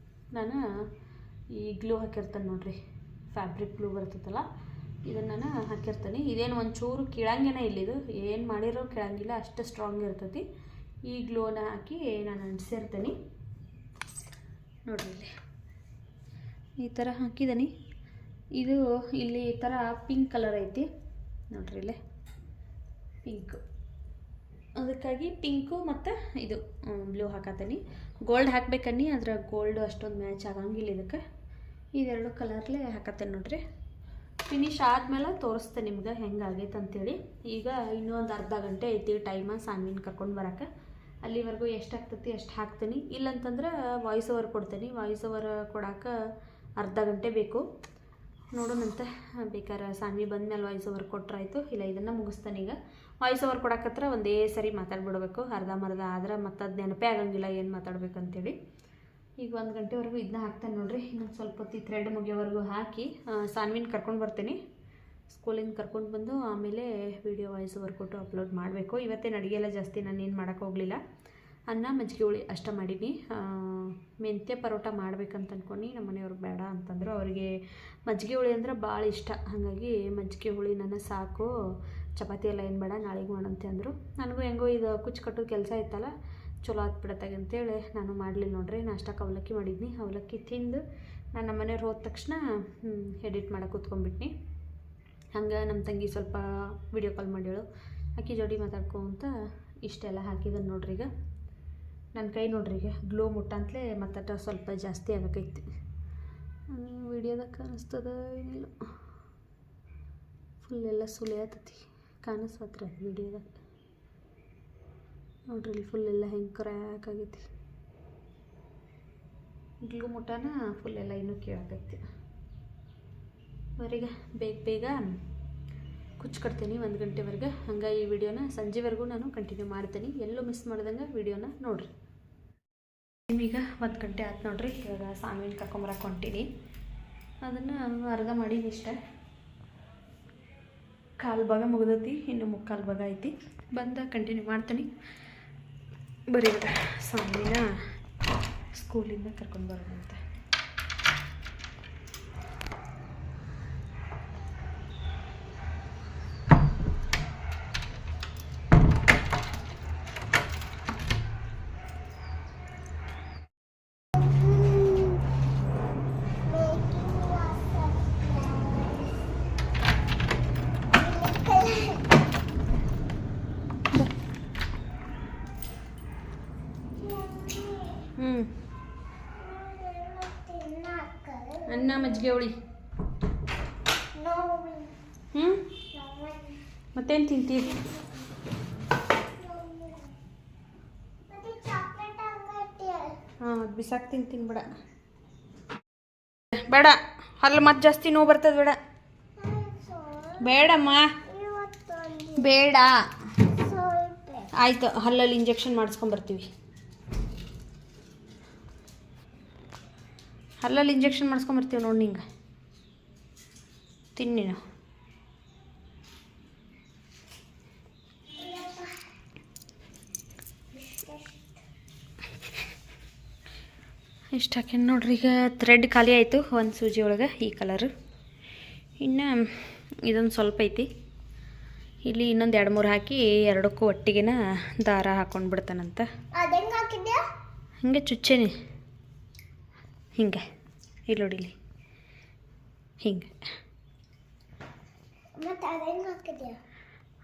ನಾನು ಈ ಗ್ಲೂ ಹಾಕಿರ್ತೇನೆ ನೋಡ್ರಿ, ಫ್ಯಾಬ್ರಿಕ್ ಗ್ಲೂ ಬರ್ತೈತಲ್ಲ, ಇದನ್ನು ನಾನು ಹಾಕಿರ್ತೀನಿ. ಇದೇನು ಒಂಚೂರು ಕೀಳಂಗೇನೆ ಇಲ್ಲಿದು, ಏನು ಮಾಡಿರೋ ಕೀಳಂಗಿಲ್ಲ, ಅಷ್ಟು ಸ್ಟ್ರಾಂಗ್ ಇರ್ತೈತಿ. ಈ ಗ್ಲೂನ ಹಾಕಿ ನಾನು ಅಂಟಿಸಿರ್ತೀನಿ ನೋಡ್ರಿ. ಇಲ್ಲಿ ಈ ಥರ ಹಾಕಿದ್ದೀನಿ. ಇದು ಇಲ್ಲಿ ಈ ಥರ ಪಿಂಕ್ ಕಲರ್ ಐತಿ ನೋಡ್ರಿ, ಇಲ್ಲೇ ಪಿಂಕು. ಅದಕ್ಕಾಗಿ ಪಿಂಕು ಮತ್ತು ಇದು ಬ್ಲೂ ಹಾಕತ್ತೀನಿ. ಗೋಲ್ಡ್ ಹಾಕ್ಬೇಕನ್ನಿ, ಆದರೆ ಗೋಲ್ಡ್ ಅಷ್ಟೊಂದು ಮ್ಯಾಚ್ ಆಗಂಗಿಲ್ಲ ಇದಕ್ಕೆ. ಇದೆರಡು ಕಲರ್ಲೇ ಹಾಕತ್ತೇನೆ ನೋಡ್ರಿ. ಫಿನಿಶ್ ಆದಮೇಲೆ ತೋರಿಸ್ತೇನೆ ನಿಮ್ಗೆ ಹೆಂಗಾಗೈತೆ ಅಂತೇಳಿ. ಈಗ ಇನ್ನೂ ಒಂದು ಅರ್ಧ ಗಂಟೆ ಐತಿ ಟೈಮ ಸಾನ್ವಿನ ಕರ್ಕೊಂಡು ಬರೋಕ್ಕೆ. ಅಲ್ಲಿವರೆಗೂ ಎಷ್ಟು ಆಗ್ತೈತಿ ಅಷ್ಟು ಹಾಕ್ತೀನಿ. ಇಲ್ಲಂತಂದ್ರೆ ವಾಯ್ಸ್ ಓವರ್ ಕೊಡ್ತೀನಿ. ವಾಯ್ಸ್ ಓವರ್ ಕೊಡೋಕೆ ಅರ್ಧ ಗಂಟೆ ಬೇಕು. ನೋಡೋಣಂತೆ, ಬೇಕಾದ್ರೆ ಸಾನ್ವಿ ಬಂದಮೇಲೆ ವಾಯ್ಸ್ ಓವರ್ ಕೊಟ್ರಾಯ್ತು. ಇಲ್ಲ ಇದನ್ನು ಮುಗಿಸ್ತಾನೆ. ಈಗ ವಾಯ್ಸ್ ಓವರ್ ಕೊಡೋಕತ್ರ ಒಂದೇ ಸರಿ ಮಾತಾಡ್ಬಿಡ್ಬೇಕು. ಅರ್ಧಂಬರ್ಧ ಆದ್ರೆ ಮತ್ತು ಅದು ನೆನಪೇ ಆಗಂಗಿಲ್ಲ ಏನು ಮಾತಾಡ್ಬೇಕಂತೇಳಿ. ಈಗ 1 ಗಂಟೆವರೆಗೂ ಇದನ್ನ ಹಾಕ್ತೇನೆ ನೋಡ್ರಿ. ಇನ್ನೊಂದು ಸ್ವಲ್ಪ ಹೊತ್ತು ಥ್ರೆಡ್ ಮುಗಿಯೋವರೆಗೂ ಹಾಕಿ ಸಾನ್ವಿನ ಕರ್ಕೊಂಡು ಬರ್ತೀನಿ. ಸ್ಕೂಲಿಂದ ಕರ್ಕೊಂಡು ಬಂದು ಆಮೇಲೆ ವಿಡಿಯೋ ವಾಯ್ಸ್ ಓವರ್ ಕೊಟ್ಟು ಅಪ್ಲೋಡ್ ಮಾಡಬೇಕು. ಇವತ್ತೇನು ಅಡುಗೆ ಎಲ್ಲ ಜಾಸ್ತಿ ನಾನೇನು ಮಾಡೋಕ್ಕೆ ಹೋಗಲಿಲ್ಲ. ಅನ್ನ ಮಜ್ಜಿಗೆ ಹುಳಿ ಅಷ್ಟೇ ಮಾಡೀನಿ. ಮೆಂತ್ಯ ಪರೋಟ ಮಾಡ್ಬೇಕಂತ ಅಂದ್ಕೊಂಡು ನಮ್ಮ ಮನೆಯವ್ರಿಗೆ ಬೇಡ ಅಂತಂದರು. ಅವರಿಗೆ ಮಜ್ಜಿಗೆ ಹುಳಿ ಅಂದ್ರೆ ಭಾಳ ಇಷ್ಟ. ಹಾಗಾಗಿ ಮಜ್ಜಿಗೆ ಹುಳಿ ನನ್ನ ಸಾಕು, ಚಪಾತಿ ಎಲ್ಲ ಏನು ಬೇಡ, ನಾಳೆಗೆ ಮಾಡಂತೆ ಅಂದರು. ನನಗೂ ಹೆಂಗೋ ಇದು ಕುಚ್ಚು ಕಟ್ಟೋದು ಕೆಲಸ ಇತ್ತಲ್ಲ, ಚಲೋ ಆಗ್ಬಿಡತ್ತಾಗೆ ಅಂತೇಳಿ ನಾನು ಮಾಡಲಿಲ್ಲ ನೋಡ್ರಿ. ನಾಷ್ಟಕ್ಕೆ ಅವಲಕ್ಕಿ ಮಾಡಿದ್ನಿ. ಅವಲಕ್ಕಿ ತಿಂದು ನಾನು ನಮ್ಮ ಮನೆಯವ್ರು ಹೋದ ತಕ್ಷಣ ಎಡಿಟ್ ಮಾಡೋಕೆ ಕೂತ್ಕೊಂಡ್ಬಿಟ್ನಿ. ಹಂಗೆ ನಮ್ಮ ತಂಗಿ ಸ್ವಲ್ಪ ವಿಡಿಯೋ ಕಾಲ್ ಮಾಡ್ಯಾಳು, ಆಕಿ ಜೋಡಿ ಮಾತಾಡ್ಕೊಂತ ಇಷ್ಟೆಲ್ಲ ಹಾಕಿದ್ದಾನೆ ನೋಡ್ರಿ. ಈಗ ನನ್ನ ಕೈ ನೋಡ್ರಿ, ಈಗ ಗ್ಲೋ ಮುಟ್ಟಂತಲೇ ಮತ್ತಟ ಸ್ವಲ್ಪ ಜಾಸ್ತಿ ಆಗಕೈತಿ. ವಿಡಿಯೋದಾಗ ಕಾಣಿಸ್ತದ ಏನಿಲ್ಲ, ಫುಲ್ ಎಲ್ಲ ಸುಲಿ ಆತತಿ, ಕಾಣಿಸ್ತತ್ರ ವಿಡಿಯೋದಾಗ ನೋಡ್ರಿ. ಇಲ್ಲಿ ಫುಲ್ ಎಲ್ಲ ಹೆಂಗೆ ಕ್ರ್ಯಾಕ್ ಆಗೈತಿ. ಗ್ಲೂ ಮುಟ್ಟನ ಫುಲ್ ಎಲ್ಲ ಇನ್ನೂ ಕೇಳಾಕೈತಿ. ಅವರಿಗೆ ಬೇಗ ಕುಚ್ಚು ಕಟ್ತೀನಿ 1 ಗಂಟೆವರೆಗೆ. ಹಂಗೆ ಈ ವಿಡಿಯೋನ ಸಂಜೆವರೆಗೂ ನಾನು ಕಂಟಿನ್ಯೂ ಮಾಡ್ತೀನಿ. ಎಲ್ಲೂ ಮಿಸ್ ಮಾಡ್ದಂಗೆ ವಿಡಿಯೋನ ನೋಡಿರಿ. ಈಗ 1 ಗಂಟೆ ಆಯ್ತು ನೋಡ್ರಿ. ಇವಾಗ ಸಾನ್ವಿನ ಕರ್ಕೊಂಬರಕ್ಕೆ ಹೊಂಟೀನಿ. ಅದನ್ನು ಅರ್ಧ ಮಾಡೀನಿ ಇಷ್ಟ. ಕಾಲು ಭಾಗ ಮುಗ್ದೈತಿ, ಇನ್ನು ಮುಕ್ಕಾಲು ಭಾಗ ಐತಿ. ಬಂದ ಕಂಟಿನ್ಯೂ ಮಾಡ್ತೀನಿ. ಬರೀ ಸಾಮಿನ ಸ್ಕೂಲಿಂದ ಕರ್ಕೊಂಡು ಬರೋಣ ಅಂತ. ಅನ್ನ ಮಜ್ಜಿಗೆ ಹುಳಿ. ಮತ್ತೇನು ತಿಂತೀವಿ? ಹಾಂ, ಅದು ಬಿಸಾಕ್ ತಿಂತೀನಿ. ಬೇಡ ಬೇಡ, ಹಲ್ಲು ಮತ್ತೆ ಜಾಸ್ತಿ ನೋವು ಬರ್ತದೆ. ಬೇಡ ಬೇಡಮ್ಮ, ಬೇಡ. ಆಯಿತು, ಹಲ್ಲಲ್ಲಿ ಇಂಜೆಕ್ಷನ್ ಮಾಡಿಸ್ಕೊಂಬರ್ತೀವಿ. ಹಲ್ಲಲ್ಲಿ ಇಂಜೆಕ್ಷನ್ ಮಾಡಿಸ್ಕೊಂಬರ್ತೀವಿ ನೋಡಿ. ನಿಂಗೆ ತಿನ್ನಿ. ನಾವು ಇಷ್ಟು ಹಾಕೇನು ನೋಡ್ರಿ. ಈಗ ಥ್ರೆಡ್ ಖಾಲಿ ಆಯಿತು ಒಂದು ಸೂಜಿ ಒಳಗೆ, ಈ ಕಲರು. ಇನ್ನು ಇದೊಂದು ಸ್ವಲ್ಪ ಐತಿ. ಇಲ್ಲಿ ಇನ್ನೊಂದು 2-3 ಹಾಕಿ ಎರಡಕ್ಕೂ ಒಟ್ಟಿಗೆನ ದಾರ ಹಾಕೊಂಡು ಬಿಡ್ತಾನಂತ. ಹಿಂಗೆ ಚುಚ್ಚೇನಿ, ಹಿಂಗೆ ಇಲ್ಲಿ ನೋಡಿಲಿ, ಹಿಂಗೆ.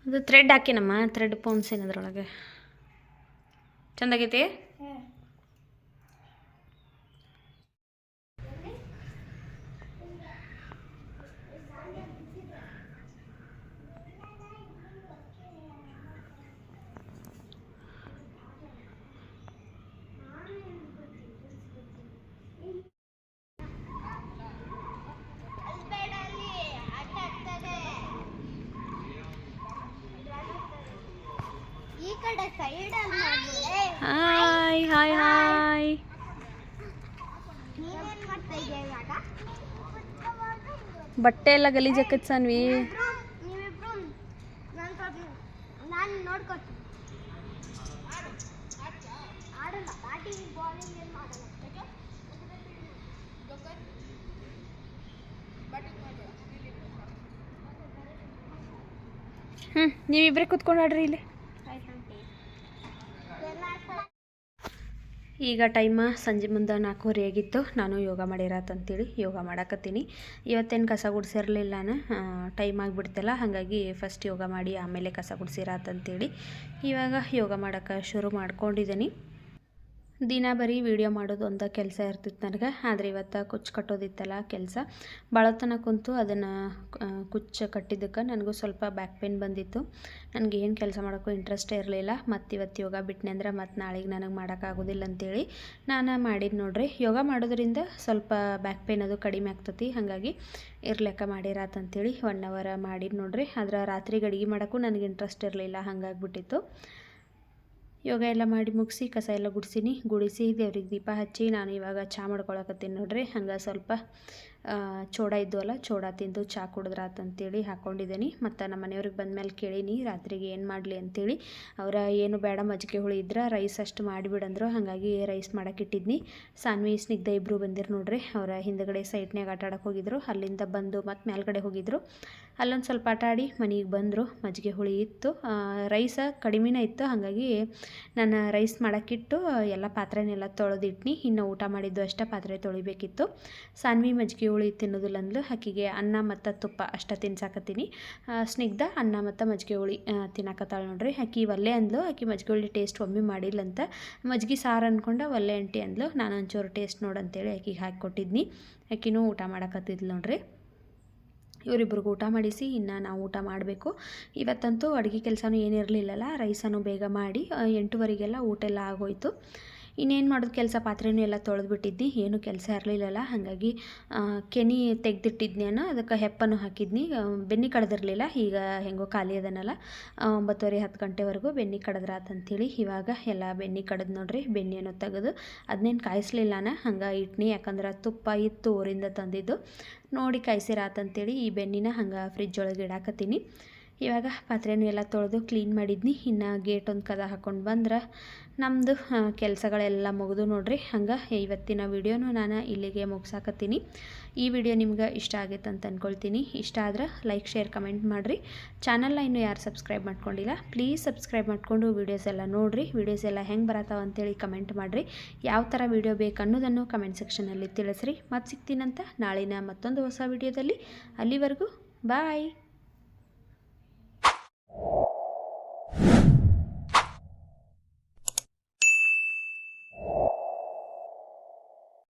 ಅದು ಥ್ರೆಡ್ ಹಾಕಿನಮ್ಮ, ಥ್ರೆಡ್ ಪೌನ್ಸೇನು ಅದ್ರೊಳಗೆ. ಚಂದಾಗೈತಿ. Hi hi hi. ಬಟ್ಟೆ ಎಲ್ಲ ಗಲೀಜಾಕತ್ ಸಾನ್ವಿ. ನೀವಿಬ್ಬರೇ ಕೂತ್ಕೊಂಡು ಆಡ್ರಿ ಇಲ್ಲಿ. ಈಗ ಟೈಮ ಸಂಜೆ ಮುಂದೆ 4:30 ಆಗಿತ್ತು. ನಾನು ಯೋಗ ಮಾಡಿರತ್ತಂತೇಳಿ ಯೋಗ ಮಾಡಕತ್ತೀನಿ. ಇವತ್ತೇನು ಕಸ ಗುಡಿಸಿರಲಿಲ್ಲ, ನಾನು ಟೈಮ್ ಆಗಿಬಿಡ್ತಲ್ಲ, ಹಾಗಾಗಿ ಫಸ್ಟ್ ಯೋಗ ಮಾಡಿ ಆಮೇಲೆ ಕಸ ಗುಡಿಸಿರತ್ತಂತೇಳಿ ಇವಾಗ ಯೋಗ ಮಾಡೋಕ್ಕೆ ಶುರು ಮಾಡ್ಕೊಂಡಿದ್ದೀನಿ. ದಿನ ಬರೀ ವೀಡಿಯೋ ಮಾಡೋದು ಒಂದ ಕೆಲಸ ಇರ್ತಿತ್ತು ನನಗೆ. ಆದರೆ ಇವತ್ತು ಕುಚ್ಚು ಕಟ್ಟೋದಿತ್ತಲ್ಲ ಕೆಲಸ, ಭಾಳ ತನ ಕುಂತು ಅದನ್ನು ಕುಚ್ಚು ಕಟ್ಟಿದ್ದಕ್ಕೆ ನನಗೂ ಸ್ವಲ್ಪ ಬ್ಯಾಕ್ ಪೇನ್ ಬಂದಿತ್ತು. ನನಗೆ ಏನು ಕೆಲಸ ಮಾಡೋಕ್ಕೂ ಇಂಟ್ರೆಸ್ಟೇ ಇರಲಿಲ್ಲ. ಮತ್ತು ಇವತ್ತು ಯೋಗ ಬಿಟ್ಟನೆ ಅಂದ್ರೆ ಮತ್ತು ನಾಳೆಗೆ ನನಗೆ ಮಾಡೋಕ್ಕಾಗೋದಿಲ್ಲ ಅಂತೇಳಿ ನಾನು ಮಾಡಿದ್ದು ನೋಡ್ರಿ. ಯೋಗ ಮಾಡೋದ್ರಿಂದ ಸ್ವಲ್ಪ ಬ್ಯಾಕ್ ಪೇನ್ ಅದು ಕಡಿಮೆ ಆಗ್ತತಿ, ಹಾಗಾಗಿ ಇರ್ಲೆಕ್ಕ ಮಾಡಿರತ್ತಂತೇಳಿ 1 ಅವರ್ ಮಾಡಿದ್ದು ನೋಡ್ರಿ. ಆದ್ರೆ ರಾತ್ರಿಗೆ ಅಡುಗೆ ಮಾಡೋಕ್ಕೂ ನನಗೆ ಇಂಟ್ರೆಸ್ಟ್ ಇರಲಿಲ್ಲ, ಹಾಗಾಗಿಬಿಟ್ಟಿತ್ತು. ಯೋಗ ಎಲ್ಲ ಮಾಡಿ ಮುಗಿಸಿ ಕಸ ಎಲ್ಲ ಗುಡಿಸಿ ದೇವ್ರಿಗೆ ದೀಪ ಹಚ್ಚಿ ನಾನು ಇವಾಗ ಚಹಾ ಮಾಡ್ಕೊಳಕತ್ತೀನಿ ನೋಡ್ರಿ. ಹಂಗೆ ಸ್ವಲ್ಪ ಚೋಡ ಇದ್ವಲ್ಲ, ಚೋಡ ತಿಂದು ಚಹಾ ಕುಡಿದ್ರಾತಂತೇಳಿ ಹಾಕ್ಕೊಂಡಿದ್ದೀನಿ. ಮತ್ತು ನಮ್ಮ ಮನೆಯವ್ರಿಗೆ ಬಂದಮೇಲೆ ಕೇಳೀನಿ ರಾತ್ರಿಗೆ ಏನು ಮಾಡಲಿ ಅಂತೇಳಿ. ಅವರ ಏನು ಬೇಡ ಮಜ್ಜಿಗೆ ಹುಳಿ ಇದ್ರೆ ರೈಸ್ ಅಷ್ಟು ಮಾಡಿಬಿಡಂದ್ರು, ಹಾಗಾಗಿ ರೈಸ್ ಮಾಡೋಕ್ಕಿಟ್ಟಿದ್ನಿ. ಸಾನ್ವಿ ಸ್ನಿಗ್ಧ ಇಬ್ಬರು ಬಂದಿರು ನೋಡ್ರಿ. ಅವರ ಹಿಂದ್ಗಡೆ ಸೈಟ್ನಾಗ ಆಟ ಆಡೋಕೆ ಹೋಗಿದ್ರು. ಅಲ್ಲಿಂದ ಬಂದು ಮತ್ತು ಮೇಲ್ಗಡೆ ಹೋಗಿದ್ರು. ಅಲ್ಲೊಂದು ಸ್ವಲ್ಪ ಆಟ ಆಡಿ ಮನೆಗೆ ಬಂದರು. ಮಜ್ಜಿಗೆ ಹುಳಿ ಇತ್ತು, ರೈಸ ಕಡಿಮೆನೇ ಇತ್ತು, ಹಾಗಾಗಿ ನಾನು ರೈಸ್ ಮಾಡೋಕ್ಕಿಟ್ಟು ಎಲ್ಲ ಪಾತ್ರೆನೆಲ್ಲ ತೊಳೆದಿಟ್ನಿ. ಇನ್ನು ಊಟ ಮಾಡಿದ್ದು ಅಷ್ಟೇ ಪಾತ್ರೆ ತೊಳಿಬೇಕಿತ್ತು. ಸಾನ್ವಿ ಮಜ್ಜಿಗೆ ಹುಳಿ ತಿನ್ನೋದಿಲ್ಲ ಅಂದ್ಲು, ಆಕೆಗೆ ಅನ್ನ ಮತ್ತು ತುಪ್ಪ ಅಷ್ಟೇ ತಿನ್ಸಾಕತ್ತೀನಿ. ಸ್ನಿಗ್ಧ ಅನ್ನ ಮತ್ತು ಮಜ್ಜಿಗೆ ಹುಳಿ ತಿನ್ನಕತ್ತಾಳೆ ನೋಡ್ರಿ. ಆಕೆ ಒಲ್ಲೆ ಅಂದ್ಲು, ಆಕೆ ಮಜ್ಜಿಗೆ ಹುಳಿ ಟೇಸ್ಟ್ ಒಮ್ಮೆ ಮಾಡಿಲ್ಲಂತ. ಮಜ್ಜಿಗೆ ಸಾರು ಅಂದ್ಕೊಂಡು ಒಲ್ಲೆ ಅಂಟಿ ಅಂದ್ಲು. ನಾನು ಒಂಚೂರು ಟೇಸ್ಟ್ ನೋಡಂತೇಳಿ ಆಕೆಗೆ ಹಾಕಿಕೊಟ್ಟಿದ್ನಿ. ಆಕೆನೂ ಊಟ ಮಾಡಕತ್ತಿದ್ಲು ನೋಡ್ರಿ. ಇವರಿಬ್ರಿಗೂ ಊಟ ಮಾಡಿಸಿ ಇನ್ನು ನಾವು ಊಟ ಮಾಡಬೇಕು. ಇವತ್ತಂತೂ ಅಡುಗೆ ಕೆಲಸನೂ ಏನಿರಲಿಲ್ಲಲ್ಲ, ರೈಸನ್ನು ಬೇಗ ಮಾಡಿ 8:15ಗೆಲ್ಲ ಊಟ ಎಲ್ಲ ಆಗೋಯ್ತು. ಇನ್ನೇನು ಮಾಡೋದು ಕೆಲಸ, ಪಾತ್ರೆನೂ ಎಲ್ಲ ತೊಳೆದ್ಬಿಟ್ಟಿದ್ನಿ, ಏನು ಕೆಲಸ ಇರಲಿಲ್ಲಲ್ಲ. ಹಾಗಾಗಿ ಕೆನಿ ತೆಗೆದಿಟ್ಟಿದ್ನೇನೋ, ಅದಕ್ಕೆ ಹೆಪ್ಪನ್ನು ಹಾಕಿದ್ನಿ. ಬೆನ್ನಿ ಕಡ್ದಿರಲಿಲ್ಲ, ಈಗ ಹೆಂಗೋ ಖಾಲಿ ಅದನ್ನಲ್ಲ 9:30-10 ಗಂಟೆವರೆಗೂ ಬೆನ್ನಿ ಕಡಿದ್ರಾತಂತೇಳಿ ಇವಾಗ ಎಲ್ಲ ಬೆನ್ನಿ ಕಡ್ದು ನೋಡ್ರಿ. ಬೆನ್ನಿಯನ್ನು ತೆಗೆದು ಅದನ್ನೇನು ಕಾಯಿಸ್ಲಿಲ್ಲ ಹಂಗೆ ಇಟ್ನಿ, ಯಾಕಂದ್ರೆ ತುಪ್ಪ ಇತ್ತು ಊರಿಂದ ತಂದಿದ್ದು. ನೋಡಿ ಕಾಯಿಸಿರಾತಂತೇಳಿ ಈ ಬೆನ್ನಿನ ಹಂಗೆ ಫ್ರಿಜ್ ಒಳಗೆ ಇಡಾಕತ್ತೀನಿ. ಇವಾಗ ಪಾತ್ರೆನೂ ಎಲ್ಲ ತೊಳೆದು ಕ್ಲೀನ್ ಮಾಡಿದ್ನಿ. ಇನ್ನು ಗೇಟ್ ಒಂದು ಕದ ಹಾಕ್ಕೊಂಡು ಬಂದ್ರೆ ನಮ್ಮದು ಕೆಲಸಗಳೆಲ್ಲ ಮುಗಿದು ನೋಡ್ರಿ. ಹಂಗೆ ಇವತ್ತಿನ ವಿಡಿಯೋನು ನಾನು ಇಲ್ಲಿಗೆ ಮುಗಿಸಾಕತ್ತೀನಿ. ಈ ವಿಡಿಯೋ ನಿಮ್ಗೆ ಇಷ್ಟ ಆಗೈತೆ ಅಂತ ಅಂದ್ಕೊಳ್ತೀನಿ. ಇಷ್ಟ ಆದ್ರೆ ಲೈಕ್, ಶೇರ್, ಕಮೆಂಟ್ ಮಾಡಿರಿ. ಚಾನಲ್ನ ಇನ್ನೂ ಯಾರು ಸಬ್ಸ್ಕ್ರೈಬ್ ಮಾಡ್ಕೊಂಡಿಲ್ಲ ಪ್ಲೀಸ್ ಸಬ್ಸ್ಕ್ರೈಬ್ ಮಾಡಿಕೊಂಡು ವೀಡಿಯೋಸ್ ಎಲ್ಲ ನೋಡಿರಿ. ವೀಡಿಯೋಸ್ ಎಲ್ಲ ಹೆಂಗೆ ಬರತ್ತಾವ ಅಂತೇಳಿ ಕಮೆಂಟ್ ಮಾಡಿರಿ. ಯಾವ ಥರ ವೀಡಿಯೋ ಬೇಕು ಅನ್ನೋದನ್ನು ಕಮೆಂಟ್ ಸೆಕ್ಷನಲ್ಲಿ ತಿಳಿಸ್ರಿ. ಮತ್ತೆ ಸಿಗ್ತೀನಂತ ನಾಳಿನ ಮತ್ತೊಂದು ಹೊಸ ವಿಡಿಯೋದಲ್ಲಿ. ಅಲ್ಲಿವರೆಗೂ ಬಾಯ್.